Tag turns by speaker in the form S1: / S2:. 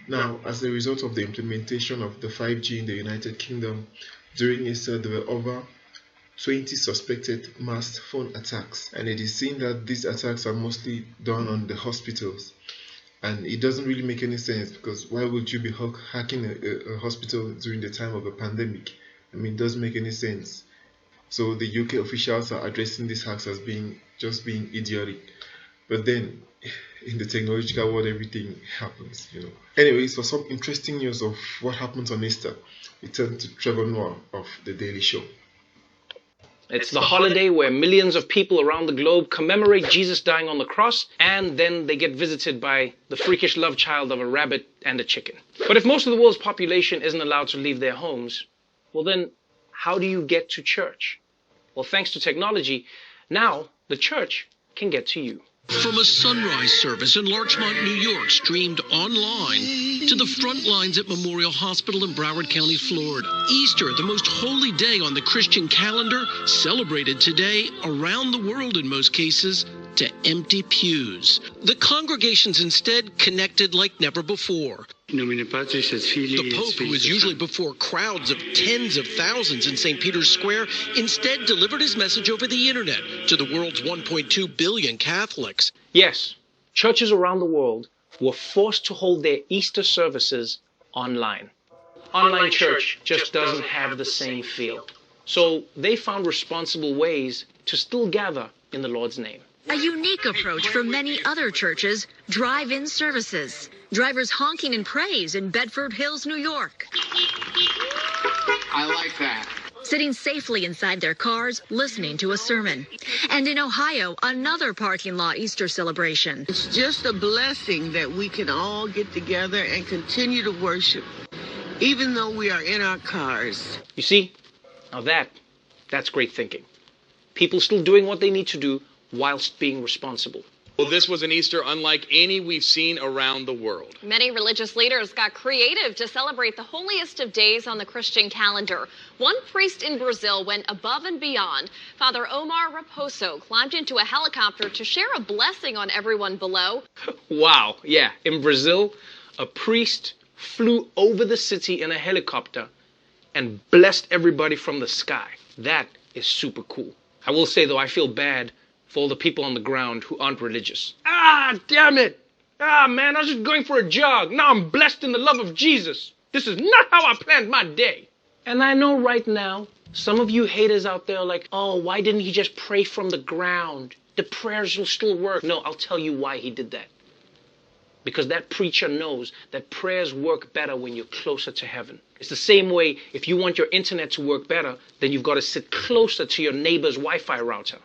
S1: Now, as a result of the implementation of the 5G in the United Kingdom, during Easter there were over 20 suspected masked phone attacks, and it is seen that these attacks are mostly done on the hospitals. And it doesn't really make any sense, because why would you be hacking a hospital during the time of a pandemic? I mean, it doesn't make any sense. So the UK officials are addressing these hacks as being idiotic. But then, in the technological world, everything happens, you know. Anyways, for some interesting news of what happens on Easter, we turn to Trevor Noah of The Daily Show.
S2: It's the holiday where millions of people around the globe commemorate Jesus dying on the cross, and then they get visited by the freakish love child of a rabbit and a chicken. But if most of the world's population isn't allowed to leave their homes, well then, how do you get to church? Well, thanks to technology, now the church can get to you.
S3: From a sunrise service in Larchmont, New York, streamed online, to the front lines at Memorial Hospital in Broward County, Florida. Easter, the most holy day on the Christian calendar, celebrated today around the world in most cases, to empty pews. The congregations instead connected like never before. The Pope, who is usually before crowds of tens of thousands in St. Peter's Square, instead delivered his message over the internet to the world's 1.2 billion Catholics.
S2: Yes, churches around the world were forced to hold their Easter services online. Online church just doesn't have the same feel. So they found responsible ways to still gather in the Lord's name.
S4: A unique approach for many other churches, drive-in services. Drivers honking in praise in Bedford Hills, New York.
S5: I like that.
S4: Sitting safely inside their cars, listening to a sermon. And in Ohio, another parking lot Easter celebration.
S6: It's just a blessing that we can all get together and continue to worship, even though we are in our cars.
S2: You see, now that's great thinking. People still doing what they need to do whilst being responsible.
S7: Well, this was an Easter unlike any we've seen around the world.
S8: Many religious leaders got creative to celebrate the holiest of days on the Christian calendar. One priest in Brazil went above and beyond. Father Omar Raposo climbed into a helicopter to share a blessing on everyone below.
S2: Wow, yeah, in Brazil, a priest flew over the city in a helicopter and blessed everybody from the sky. That is super cool. I will say, though, I feel bad for all the people on the ground who aren't religious. Ah, damn it! Ah, man, I was just going for a jog. Now I'm blessed in the love of Jesus. This is not how I planned my day. And I know right now, some of you haters out there are like, oh, why didn't he just pray from the ground? The prayers will still work. No, I'll tell you why he did that. Because that preacher knows that prayers work better when you're closer to heaven. It's the same way if you want your internet to work better, then you've got to sit closer to your neighbor's Wi-Fi router.